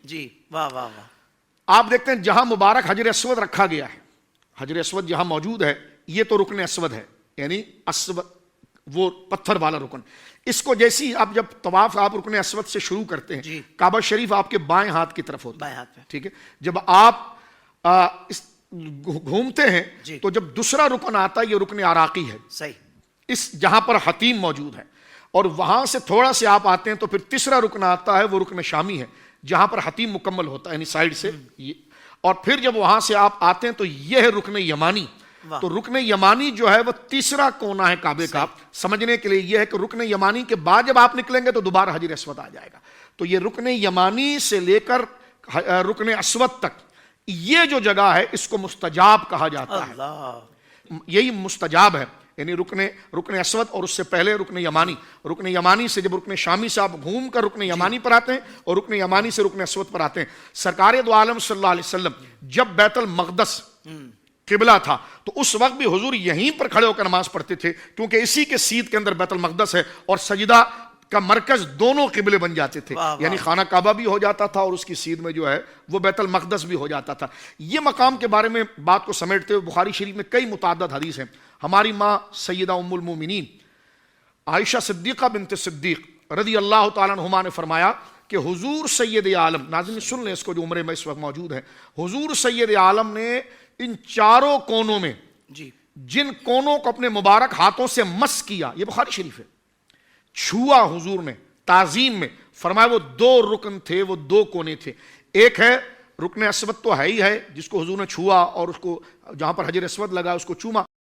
جی واہ واہ واہ. آپ دیکھتے ہیں جہاں مبارک حجر اسود رکھا گیا ہے، حجر اسود جہاں موجود ہے، یہ تو رکن اسود ہے، یعنی اسود وہ پتھر والا رکن. اس کو جیسی آپ جب طواف آپ رکن اسود سے شروع کرتے ہیں، جی. کعبہ شریف آپ کے بائیں ہاتھ کی طرف ہوتا ہے، بائیں ہاتھ پہ. ٹھیک ہے. جب آپ گھومتے ہیں جی. تو جب دوسرا رکن آتا ہے، یہ رکن عراقی ہے، صحیح. اس جہاں پر حتیم موجود ہے. اور وہاں سے تھوڑا سے آپ آتے ہیں تو پھر تیسرا رکن آتا ہے، وہ رکن شامی ہے جہاں پر حتیم مکمل ہوتا ہے، یعنی سائڈ سے. اور پھر جب وہاں سے آپ آتے ہیں تو یہ ہے رکن یمانی. تو رکن یمانی جو ہے وہ تیسرا کونا ہے کعبے کا. سمجھنے کے لیے یہ ہے کہ رکن یمانی کے بعد جب آپ نکلیں گے تو دوبارہ حجر اسود آ جائے گا. تو یہ رکن یمانی سے لے کر رکن اسود تک یہ جو جگہ ہے اس کو مستجاب کہا جاتا ہے. یہی مستجاب ہے، یعنی رکن اسود اور اس سے پہلے رکن یمانی. رکن یمانی سے جب رکن شامی سے آپ گھوم کر رکن یمانی پر آتے ہیں اور رکن یمانی سے رکن اسود پر آتے ہیں. سرکار دو عالم صلی اللہ علیہ وسلم جب بیت المقدس قبلہ تھا تو اس وقت بھی حضور یہیں پر کھڑے ہو کر نماز پڑھتے تھے، کیونکہ اسی کے سیدھ کے اندر بیت المقدس ہے اور سجدہ کا مرکز دونوں قبلے بن جاتے تھے. یعنی خانہ کعبہ بھی ہو جاتا تھا اور اس کی سیدھ میں جو ہے وہ بیت المقدس بھی ہو جاتا تھا. یہ مقام کے بارے میں بات کو سمیٹتے ہوئے بخاری شریف میں کئی متعدد حدیث ہیں. ہماری ماں سیدہ ام المومنین عائشہ صدیقہ بنت صدیق رضی اللہ تعالیٰ عنہما نے فرمایا کہ حضور سید عالم، ناظرین سن لیں اس کو جو عمرے میں اس وقت موجود ہیں، حضور سید عالم نے ان چاروں کونوں میں جن کونوں کو اپنے مبارک ہاتھوں سے مس کیا، یہ بخاری شریف ہے، چھوا حضور نے تعظیم میں، فرمایا وہ دو رکن تھے، وہ دو کونے تھے. ایک ہے رکن اسود تو ہے ہی ہے جس کو حضور نے چھوا اور اس کو جہاں پر حجر اسود لگا اس کو چوما،